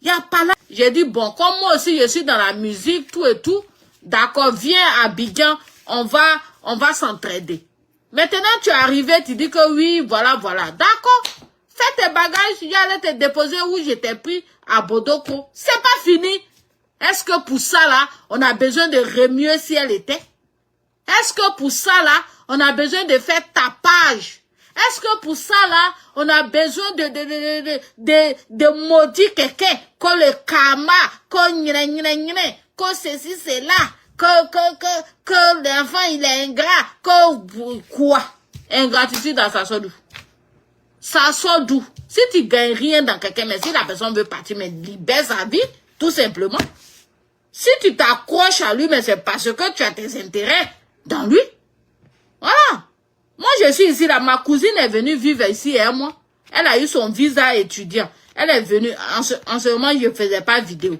Il y a pas là. J'ai dit, bon, comme moi aussi, je suis dans la musique, tout et tout. D'accord, viens à Abidjan, on va s'entraider. Maintenant, tu es arrivé, tu dis que oui, voilà. D'accord. Fais tes bagages, j'allais te déposer où j'étais pris à Bodoko. C'est pas fini. Est-ce que pour ça, là, on a besoin de remuer si elle était? Est-ce que pour ça, là, on a besoin de faire tapage? Est-ce que pour ça, là, on a besoin de maudire quelqu'un? Que le karma, que ceci, c'est là, que l'enfant, il est ingrat, que quoi? Ingratitude, ça sort d'où? Ça sort d'où? Si tu gagnes rien dans quelqu'un, mais si la personne veut partir, mais libère sa vie, tout simplement. Si tu t'accroches à lui, mais c'est parce que tu as tes intérêts dans lui. Voilà. Moi, je suis ici, là. Ma cousine est venue vivre ici, et moi. Elle a eu son visa étudiant. Elle est venue, en ce moment, je ne faisais pas vidéo.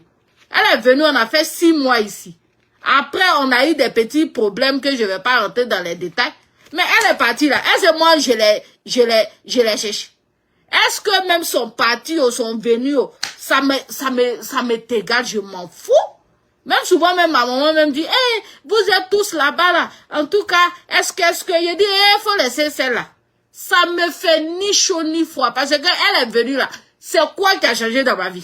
Elle est venue, on a fait 6 mois ici. Après, on a eu des petits problèmes que je ne vais pas rentrer dans les détails. Mais elle est partie là. Est-ce que moi, je l'ai cherché? Est-ce que même son parti ou son venu, ça m'est égal, je m'en fous? Même souvent, même ma maman même dit, hey, vous êtes tous là-bas, là. En tout cas, est-ce que, je dis, hey, faut laisser celle-là. Ça me fait ni chaud ni froid. Parce qu'elle est venue là. C'est quoi qui a changé dans ma vie?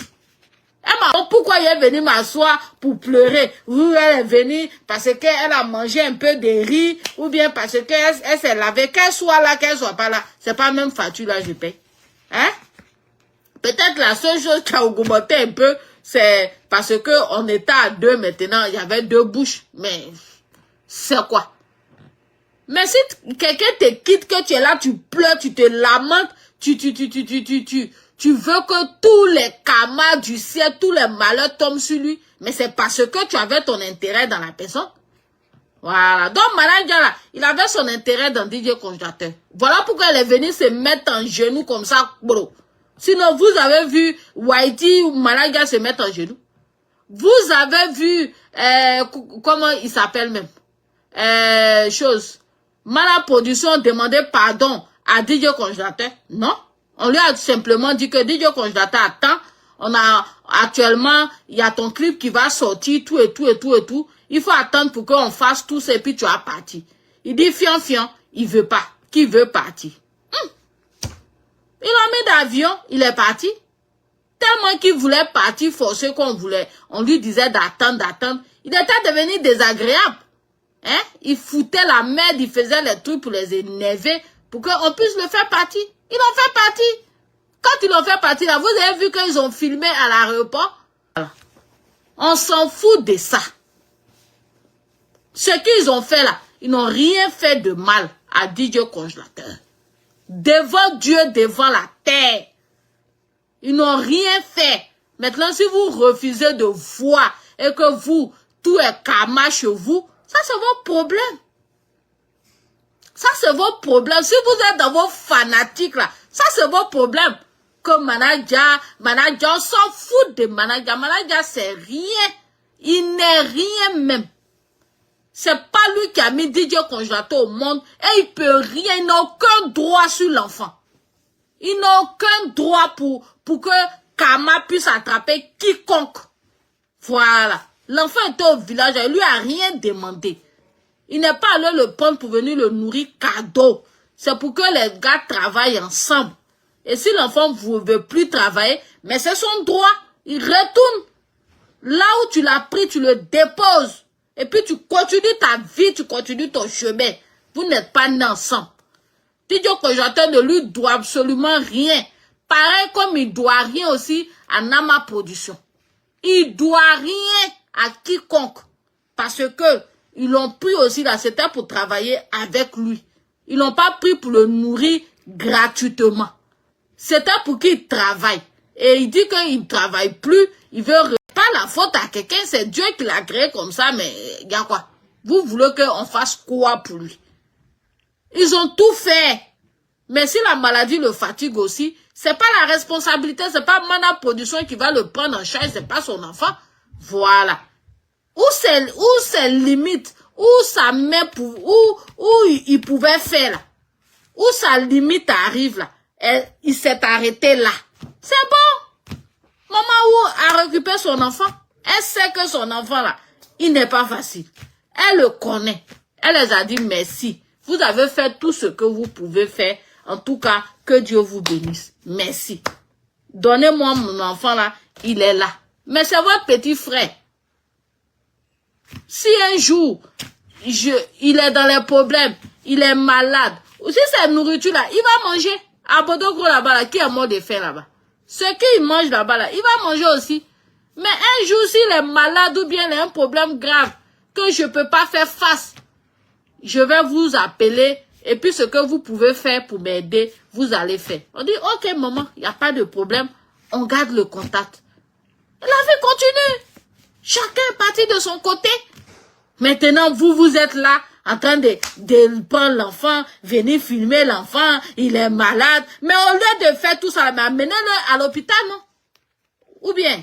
Elle m'a dit, pourquoi elle est venue m'asseoir pour pleurer? Oui, elle est venue parce qu'elle a mangé un peu de riz, ou bien parce qu'elle s'est lavée, qu'elle soit là, qu'elle soit pas là. C'est pas même facture là, je paye. Hein? Peut-être la seule chose qui a augmenté un peu, c'est parce que on était à 2 maintenant, il y avait 2 bouches. Mais c'est quoi? Mais si quelqu'un te quitte, que tu es là, tu pleures, tu te lamentes, tu veux que tous les karmas du ciel, tous les malheurs tombent sur lui. Mais c'est parce que tu avais ton intérêt dans la personne. Voilà. Donc, Manager, là, il avait son intérêt dans DJ Congélateur. Voilà pourquoi elle est venue se mettre en genoux comme ça, bro. Sinon, vous avez vu Whitey ou Manager se mettre en genoux. Vous avez vu, comment il s'appelle même? Mala Production demandait pardon à DJ Congélateur. Non. On lui a simplement dit que DJ Congélateur attend. On a, actuellement, il y a ton clip qui va sortir, tout et tout et tout et tout. Il faut attendre pour qu'on fasse tout ça et puis tu vas partir. Il dit fian, il veut pas. Qui veut partir? Il a mis d'avion, il est parti. Tellement qu'il voulait partir, forcer qu'on voulait. On lui disait d'attendre. Il était devenu désagréable. Hein? Il foutait la merde, il faisait les trucs pour les énerver, pour qu'on puisse le faire partir. Ils l'ont fait partir. Quand ils l'ont fait partir, là, vous avez vu qu'ils ont filmé à l'aéroport? Voilà. On s'en fout de ça. Ce qu'ils ont fait là, ils n'ont rien fait de mal à DJ Congélateur. Devant Dieu, devant la terre. Ils n'ont rien fait. Maintenant, si vous refusez de voir et que vous, tout est karma chez vous, ça c'est vos problèmes. Ça c'est vos problèmes. Si vous êtes dans vos fanatiques là, ça c'est vos problèmes. Comme Manager, on s'en fout de Manager. Manager c'est rien. Il n'est rien même. C'est pas lui qui a mis DJ Congélateur au monde et il peut rien, il n'a aucun droit sur l'enfant. Il n'a aucun droit pour que Karma puisse attraper quiconque. Voilà. L'enfant était au village, il lui a rien demandé. Il n'est pas allé le prendre pour venir le nourrir cadeau. C'est pour que les gars travaillent ensemble. Et si l'enfant ne veut plus travailler, mais c'est son droit. Il retourne. Là où tu l'as pris, tu le déposes. Et puis tu continues ta vie, tu continues ton chemin. Vous n'êtes pas nés ensemble. DJ Congélateur ne lui doit absolument rien. Pareil comme il doit rien aussi à Nama Production. Il doit rien à quiconque. Parce que ils l'ont pris aussi là, c'était pour travailler avec lui. Ils l'ont pas pris pour le nourrir gratuitement. C'était pour qu'il travaille. Et il dit qu'il ne travaille plus, il veut pas la faute à quelqu'un, c'est Dieu qui l'a créé comme ça, mais il y a quoi? Vous voulez qu'on fasse quoi pour lui? Ils ont tout fait. Mais si la maladie le fatigue aussi, c'est pas la responsabilité, c'est pas Mana Production qui va le prendre en charge, c'est pas son enfant. Voilà. Où c'est limite, où sa main, où il pouvait faire là, où sa limite arrive là, il s'est arrêté là. C'est bon. Maman où a récupéré son enfant, elle sait que son enfant là, il n'est pas facile. Elle le connaît. Elle les a dit merci. Vous avez fait tout ce que vous pouvez faire. En tout cas, que Dieu vous bénisse. Merci. Donnez-moi mon enfant là, il est là. Mais c'est votre petit frère. Si un jour, il est dans les problèmes, il est malade, ou si c'est nourriture là, il va manger. À Bodogro là-bas, là, qui est mort de faim là-bas. Ce qu'il mange là-bas, là, il va manger aussi. Mais un jour, s'il est malade ou bien il a un problème grave, que je ne peux pas faire face, je vais vous appeler, et puis ce que vous pouvez faire pour m'aider, vous allez faire. On dit, ok maman, il n'y a pas de problème, on garde le contact. Et la vie continue. Chacun est parti de son côté. Maintenant, vous êtes là, en train de prendre l'enfant, venir filmer l'enfant, il est malade. Mais au lieu de faire tout ça, amenez-le à l'hôpital, non? Ou bien,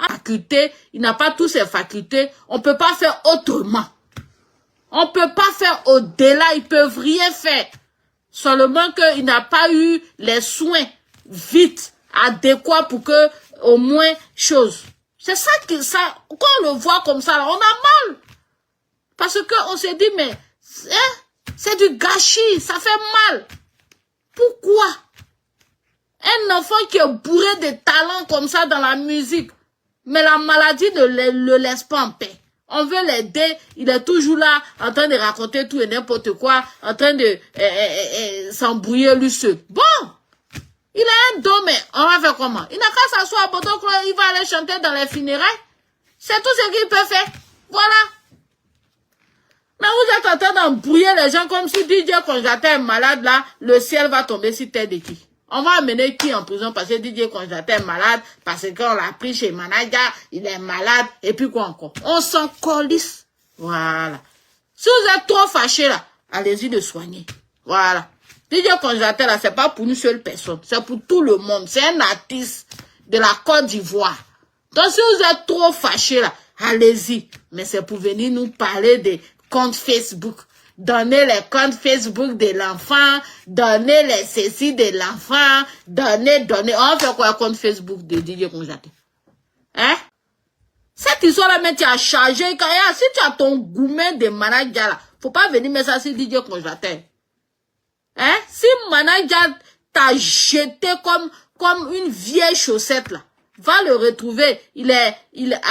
faculté, il n'a pas toutes ses facultés, on ne peut pas faire autrement. On ne peut pas faire au-delà, ils ne peuvent rien faire. Seulement qu'il n'a pas eu les soins vite, adéquats pour que, au moins, chose. C'est ça quand on le voit comme ça, on a mal. Parce qu'on s'est dit, mais c'est du gâchis, ça fait mal. Pourquoi? Un enfant qui est bourré de talent comme ça dans la musique, mais la maladie ne le laisse pas en paix. On veut l'aider, il est toujours là, en train de raconter tout et n'importe quoi, en train de s'embrouiller lui seul. Bon, il a un don, mais on va faire comment? Il n'a qu'à s'asseoir à Bordeaux, il va aller chanter dans les funérailles. C'est tout ce qu'il peut faire. Voilà. Mais vous êtes en train d'embrouiller les gens comme si DJ Konjaté est malade là, le ciel va tomber sur terre de qui? On va amener qui en prison parce que DJ Konjaté est malade, parce qu'on l'a pris chez manager, il est malade, et puis quoi encore? On s'en colisse. Voilà. Si vous êtes trop fâchés là, allez-y de soigner. Voilà. DJ Konjaté là, c'est pas pour une seule personne, c'est pour tout le monde. C'est un artiste de la Côte d'Ivoire. Donc si vous êtes trop fâchés là, allez-y. Mais c'est pour venir nous parler des comptes Facebook. Donner les comptes Facebook de l'enfant, donner les ceci de l'enfant, donner. On fait quoi compte Facebook de DJ Konjaté? Hein? Cette histoire-là, mais tu as chargé. Si tu as ton gourmet de manager là, faut pas venir mettre ça sur DJ Konjaté. Hein? Si manager t'a jeté comme une vieille chaussette là, va le retrouver. Il est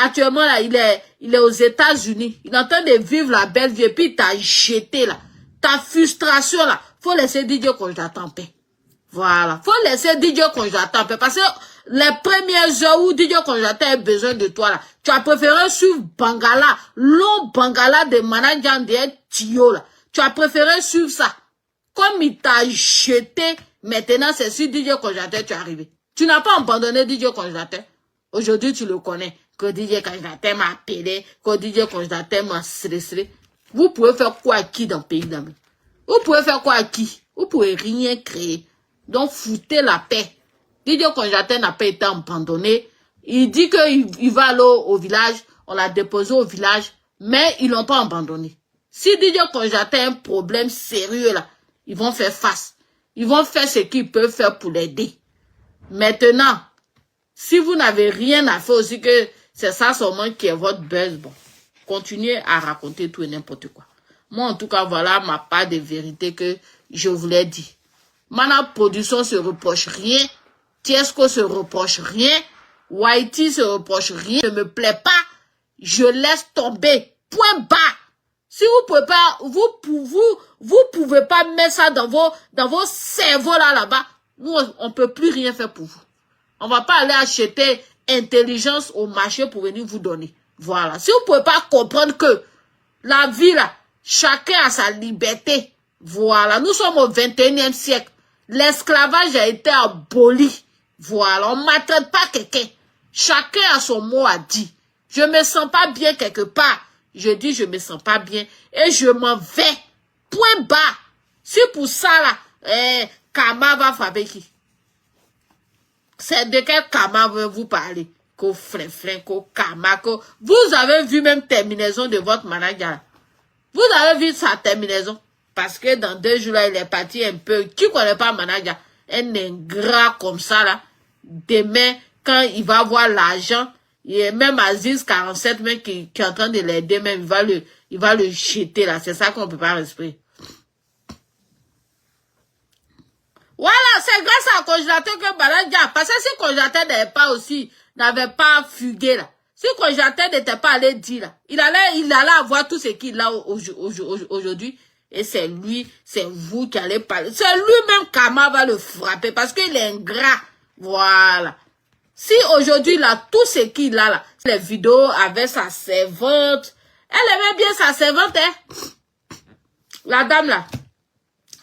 actuellement là, il est aux États-Unis. Il est en train de vivre la belle vie. Et puis, il t'a jeté là. Ta frustration là. Faut laisser DJ Konjaté en paix. Voilà. Faut laisser DJ Konjaté en paix. Parce que les premières heures où DJ Konjaté a besoin de toi là, tu as préféré suivre Bangala, long Bangala de manager de Tio là. Tu as préféré suivre ça. Comme il t'a jeté, maintenant c'est sur DJ Konjaté tu es arrivé. Tu n'as pas abandonné DJ Konjaté. Aujourd'hui, tu le connais. Que DJ Konjaté m'a appelé, que DJ Konjaté m'a stressé. Vous pouvez faire quoi à qui dans le pays d'amis? Vous pouvez faire quoi à qui? Vous pouvez rien créer. Donc, foutez la paix. DJ Konjaté n'a pas été abandonné. Il dit qu'il va aller au village. On l'a déposé au village. Mais ils l'ont pas abandonné. Si DJ Konjaté a un problème sérieux là, ils vont faire face. Ils vont faire ce qu'ils peuvent faire pour l'aider. Maintenant, si vous n'avez rien à faire aussi que c'est ça seulement qui est votre buzz, bon, continuez à raconter tout et n'importe quoi. Moi, en tout cas, voilà ma part de vérité que je vous l'ai dit. Mana Production se reproche rien, Tiesco se reproche rien, Whitey se reproche rien, ne me plaît pas, je laisse tomber, point bas. Si vous pouvez pas, vous pouvez pas mettre ça dans vos cerveaux là-bas, nous, on peut plus rien faire pour vous. On va pas aller acheter intelligence au marché pour venir vous donner. Voilà. Si vous pouvez pas comprendre que la vie là, chacun a sa liberté. Voilà. Nous sommes au 21e siècle. L'esclavage a été aboli. Voilà. On ne maltraite pas quelqu'un. Chacun a son mot à dire. Je me sens pas bien quelque part. Je dis je me sens pas bien et je m'en vais. Point bas. Si pour ça là, Kama va frapper qui? C'est de quel Kama veut vous parler? Qu'au flin, qu'au Kama, vous avez vu même terminaison de votre manager. Vous avez vu sa terminaison. Parce que dans 2 jours là, il est parti un peu. Qui connaît pas manager? Un ingrat comme ça là. Demain, quand il va voir l'argent, il est même Aziz 47 même qui est en train de l'aider, même il va le jeter là. C'est ça qu'on peut pas respirer. Voilà, c'est grâce à Konjaté que Baladia, parce que si Konjaté n'avait pas fugué là, si Konjaté n'était pas allé dire là, il allait avoir tout ce qu'il a aujourd'hui, et c'est lui, c'est vous qui allez parler. C'est lui-même Kama va le frapper, parce qu'il est ingrat. Voilà. Si aujourd'hui il a tout ce qu'il a là, les vidéos avec sa servante, elle aimait bien sa servante, hein. La dame là.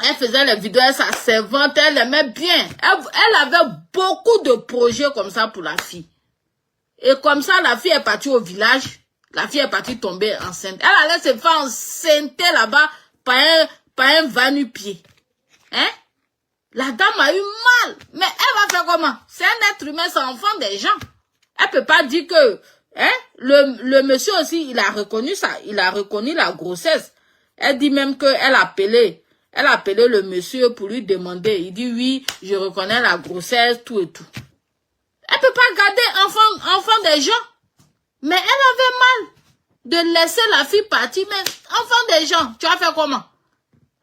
Elle faisait les vidéos avec sa servante, elle aimait bien. Elle avait beaucoup de projets comme ça pour la fille. Et comme ça, la fille est partie au village. La fille est partie tomber enceinte. Elle allait se faire enceinte là-bas par un va-nu-pied. Hein? La dame a eu mal. Mais elle va faire comment? C'est un être humain, c'est l'enfant des gens. Elle peut pas dire que... Hein? Le monsieur aussi, il a reconnu ça. Il a reconnu la grossesse. Elle dit même qu'elle a appelé le monsieur pour lui demander. Il dit oui, je reconnais la grossesse, tout et tout. Elle peut pas garder enfant des gens. Mais elle avait mal de laisser la fille partir. Mais enfant des gens, tu vas faire comment?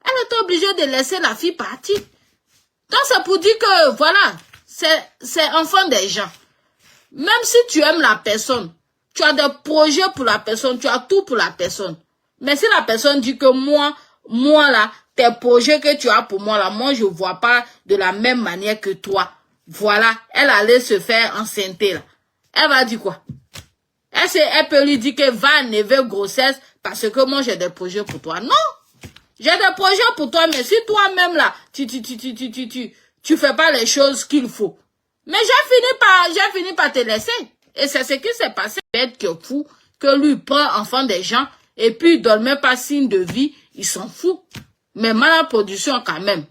Elle était obligée de laisser la fille partir. Donc c'est pour dire que voilà, c'est enfant des gens. Même si tu aimes la personne, tu as des projets pour la personne, tu as tout pour la personne. Mais si la personne dit que moi là, tes projets que tu as pour moi là, moi je vois pas de la même manière que toi. Voilà, elle allait se faire enceinte là. Elle va dire quoi? Elle peut lui dire que va enlever grossesse parce que moi j'ai des projets pour toi. Non! J'ai des projets pour toi, mais si toi-même là, tu fais pas les choses qu'il faut. Mais j'ai fini par te laisser. Et c'est ce qui s'est passé. Bête que fou, que lui prend enfant des gens, et puis il donne même pas signe de vie, il s'en fout. Mais mal production quand même.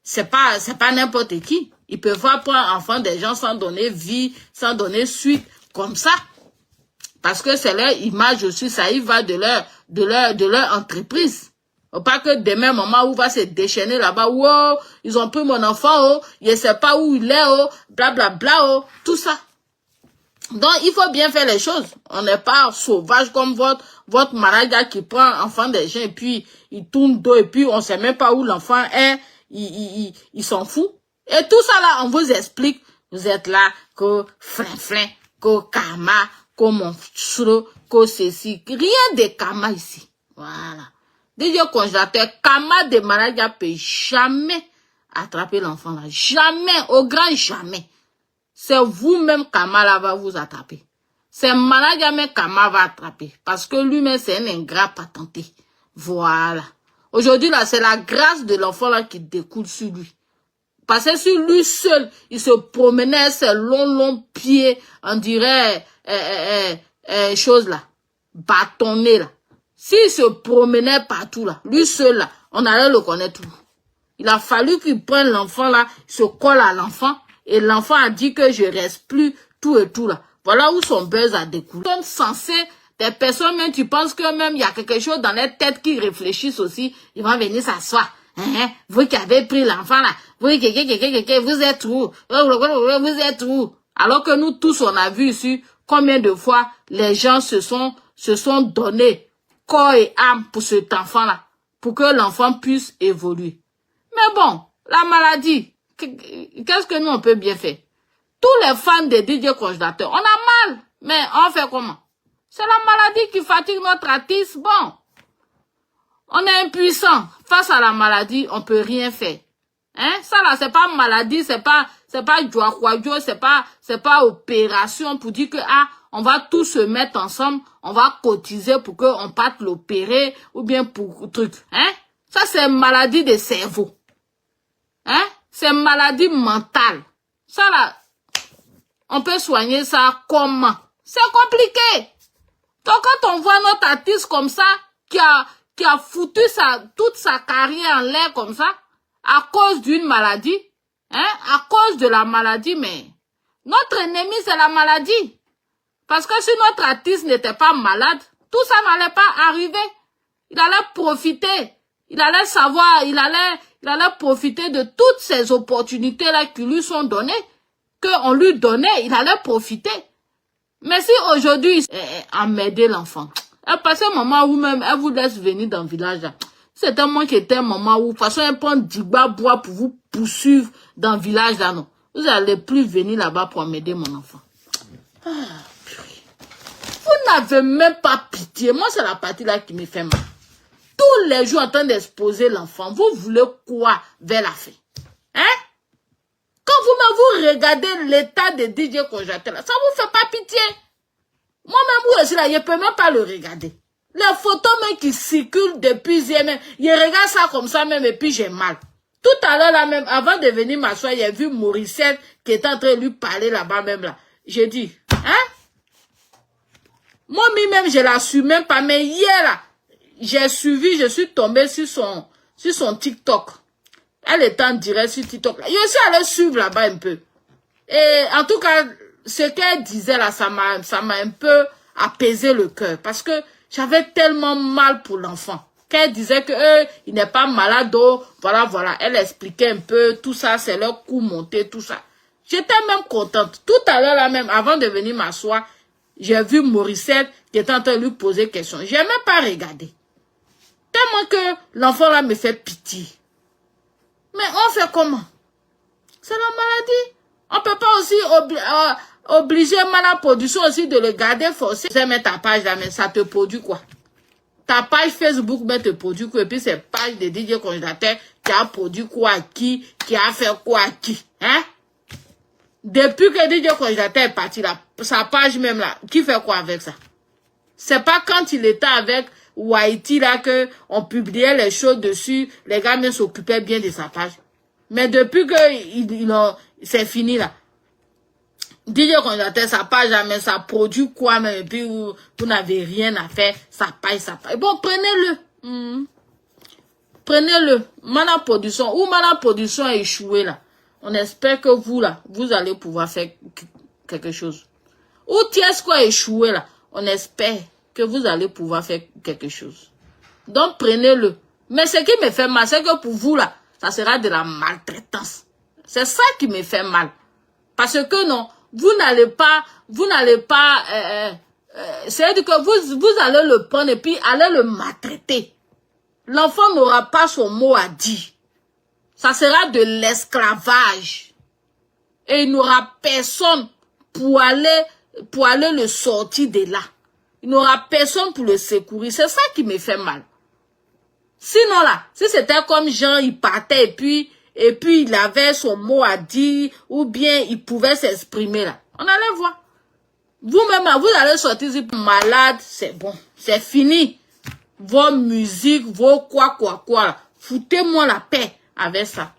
C'est pas n'importe qui. Ils peuvent pas prendre enfant des gens sans donner vie, sans donner suite, comme ça. Parce que c'est leur image aussi, ça y va de leur entreprise. Pas que demain, maman, où va se déchaîner là-bas, oh, ils ont pris mon enfant, oh, je sais pas où il est, oh, blablabla, bla, bla, oh, tout ça. Donc, il faut bien faire les choses. On n'est pas sauvage comme votre maraga qui prend enfant des gens et puis il tourne dos et puis on sait même pas où l'enfant est, il s'en fout. Et tout ça là, on vous explique, vous êtes là, que flin, que karma, que monstre, que ceci, rien de karma ici. Voilà. DJ congélateur, karma de maraga peut jamais attraper l'enfant là. Jamais, au grand jamais. C'est vous-même karma là va vous attraper. C'est maraga mais karma va attraper. Parce que lui-même c'est un ingrat patenté. Voilà. Aujourd'hui là, c'est la grâce de l'enfant là qui découle sur lui. Parce que sur lui seul, il se promenait ses longs pieds, on dirait, chose là, bâtonné là. S'il se promenait partout là, lui seul là, on allait le connaître tout. Il a fallu qu'il prenne l'enfant là, il se colle à l'enfant, et l'enfant a dit que je reste plus, tout et tout là. Voilà où son buzz a découlé. Ils sont censés, des personnes même, tu penses que même il y a quelque chose dans leur tête qui réfléchissent aussi, ils vont venir s'asseoir. Vous qui avez pris l'enfant là, vous êtes où? Vous êtes où? Alors que nous tous, on a vu ici combien de fois les gens se sont donnés corps et âme pour cet enfant là, pour que l'enfant puisse évoluer. Mais bon, la maladie, qu'est-ce que nous on peut bien faire? Tous les fans de DJ congélateur, on a mal, mais on fait comment? C'est la maladie qui fatigue notre artiste, bon. On est impuissant. Face à la maladie, on peut rien faire. Hein? Ça là, c'est pas maladie, c'est pas joie, c'est pas opération pour dire que, on va tous se mettre ensemble, on va cotiser pour qu'on parte l'opérer, ou bien pour truc. Hein? Ça, c'est maladie de cerveau. Hein? C'est maladie mentale. Ça là, on peut soigner ça comment? C'est compliqué. Donc, quand on voit notre artiste comme ça, qui a foutu toute sa carrière en l'air comme ça, à cause d'une maladie, hein, à cause de la maladie, mais notre ennemi, c'est la maladie. Parce que si notre artiste n'était pas malade, tout ça n'allait pas arriver. Il allait profiter, il allait savoir, il allait profiter de toutes ces opportunités-là qui lui sont données, qu'on lui donnait, il allait profiter. Mais si aujourd'hui, emmerder l'enfant, elle passe un moment où même, elle vous laisse venir dans le village là. C'est un moment qui était un moment où, de toute façon, elle prend 10 bois pour vous poursuivre dans le village là, non. Vous n'allez plus venir là-bas pour m'aider mon enfant. Vous n'avez même pas pitié. Moi, c'est la partie là qui me fait mal. Tous les jours en train d'exposer l'enfant, vous voulez quoi vers la fin? Hein? Quand vous regardez l'état de DJ congélateur là, ça vous fait pas pitié? Moi-même, vous aussi là, je peux même pas le regarder. Les photos même qui circulent depuis hier même, je regarde ça comme ça même et puis j'ai mal. Tout à l'heure là même, avant de venir m'asseoir, j'ai vu Morissette qui était en train de lui parler là-bas même là. J'ai dit, hein? Moi même, je la suis même pas, mais hier là, j'ai suivi, je suis tombée sur son TikTok. Elle était en direct sur TikTok. Je suis allée suivre là-bas un peu. Et en tout cas, ce qu'elle disait là, ça m'a un peu apaisé le cœur. Parce que j'avais tellement mal pour l'enfant. Qu'elle disait que il n'est pas malade, donc voilà. Elle expliquait un peu tout ça, c'est leur coup monté, tout ça. J'étais même contente. Tout à l'heure là même, avant de venir m'asseoir, j'ai vu Morissette qui était en train de lui poser des questions. Je n'ai même pas regardé. Tellement que l'enfant là me fait pitié. Mais on fait comment? C'est la maladie. On peut pas aussi obliger la production aussi de le garder forcé. Tu sais, mais ta page là, mais ça te produit quoi? Ta page Facebook, mais te produit quoi? Et puis c'est page de DJ congélateur qui a produit quoi à qui a fait quoi à qui? Hein? Depuis que DJ congélateur est parti là, sa page même là, qui fait quoi avec ça? C'est pas quand il était avec ou Haïti, là, que on publiait les choses dessus, les gars même s'occupaient bien de sa page. Mais depuis que c'est fini, là. DJ Congélateur, sa page, là, mais ça produit quoi, même, et puis vous n'avez rien à faire, ça paye. Bon, prenez-le. Prenez-le. Mana Production, ou Mana Production a échoué, là. On espère que vous, là, vous allez pouvoir faire quelque chose. Ou Tiesco a échoué, là. On espère que vous allez pouvoir faire quelque chose. Donc, prenez-le. Mais ce qui me fait mal, c'est que pour vous, là, ça sera de la maltraitance. C'est ça qui me fait mal. Parce que non, vous n'allez pas, c'est-à-dire que vous allez le prendre et puis allez le maltraiter. L'enfant n'aura pas son mot à dire. Ça sera de l'esclavage. Et il n'aura personne pour aller le sortir de là. Il n'aura personne pour le secourir. C'est ça qui me fait mal. Sinon là, si c'était comme Jean, il partait et puis il avait son mot à dire, ou bien il pouvait s'exprimer là, on allait voir. Vous-même, vous allez sortir malade, c'est bon, c'est fini. Vos musiques, vos quoi là. Foutez-moi la paix avec ça.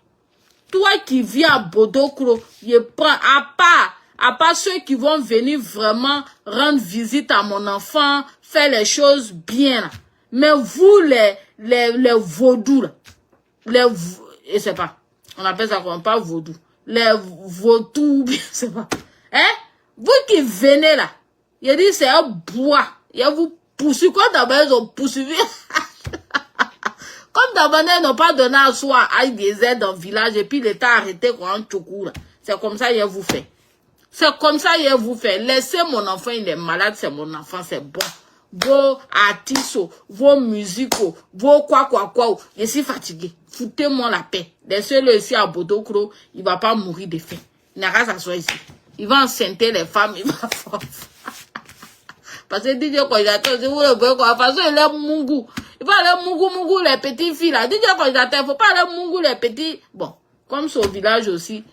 Toi qui vis à Bodokro, je prends à part ceux qui vont venir vraiment rendre visite à mon enfant, faire les choses bien. Mais vous, les vaudous, là, je sais pas, on appelle ça comme pas vaudou, les vaudous, je sais pas, hein, vous qui venez là, il dit c'est un bois, il vous poursuivre, comme d'abord ils ont poursuivi, comme d'abord ils n'ont pas donné à soi à des aides dans le village, et puis l'État a arrêté quoi en chokou là, c'est comme ça il vous fait. C'est comme ça il vous fait, laissez mon enfant, il est malade, c'est mon enfant, c'est bon. Vos artistes, vos musiques, vos quoi, je suis fatigué. Foutez-moi la paix. Laissez-le ici à Bodokro, il va pas mourir de faim. Il n'a qu'à s'asseoir ici. Il va enceinter les femmes, il va fort. Parce que DJ Congélateur, si vous le voyez, de toute façon, il est Mungu. Il va aller Mungu les petites filles là. DJ Congélateur, il faut pas aller Mungu les petits. Bon, comme c'est au village aussi. Il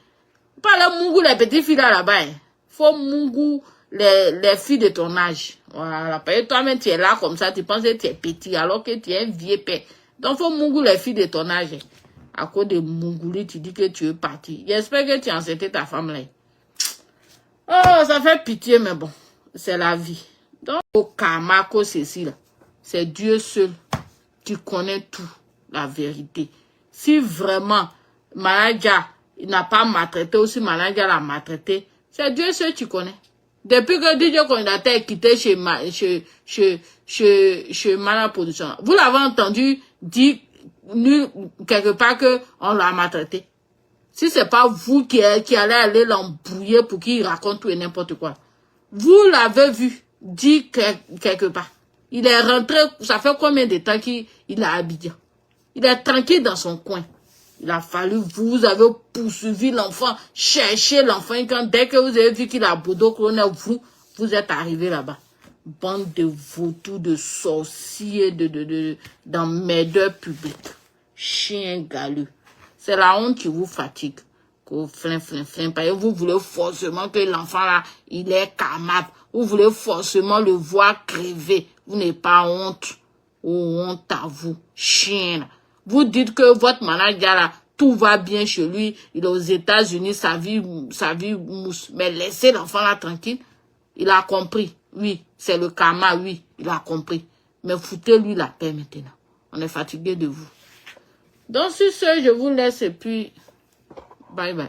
faut pas aller Mungu les petites filles là-bas. Il faut Mungu les filles de ton âge. Voilà. Parce que toi-même, tu es là comme ça, tu penses que tu es petit, alors que tu es un vieux père. Donc, il faut Mungu les filles de ton âge. À cause de Mungouli, tu dis que tu es parti. J'espère que tu as enceinté ta femme là. Oh, ça fait pitié, mais bon, c'est la vie. Donc, au karma, ceci là, c'est Dieu seul qui connaît tout, la vérité. Si vraiment, Manaja, il n'a pas maltraité, aussi Manaja l'a maltraité, c'est Dieu seul qui connaît. Depuis que DJ Congélateur est quitté chez Mana Production, vous l'avez entendu dire quelque part que on l'a maltraité. Si c'est pas vous qui allez aller l'embrouiller pour qu'il raconte tout et n'importe quoi. Vous l'avez vu dire quelque part. Il est rentré, ça fait combien de temps qu'il est à Abidjan? Il est tranquille dans son coin. Il a fallu, vous avez poursuivi l'enfant, cherché l'enfant, quand dès que vous avez vu qu'il a Bodokro, vous êtes arrivé là-bas. Bande de vautours, de sorciers, d'emmerdeurs publics. Chien galeux. C'est la honte qui vous fatigue. Parce que vous voulez forcément que l'enfant là, il est capable. Vous voulez forcément le voir crever. Vous n'avez pas honte. Oh, honte à vous. Chien là. Vous dites que votre manager là, tout va bien chez lui, il est aux États-Unis, sa vie mousse. Mais laissez l'enfant là tranquille. Il a compris. Oui, c'est le karma, oui, il a compris. Mais foutez-lui la paix maintenant. On est fatigué de vous. Donc sur ce, je vous laisse et puis, bye bye.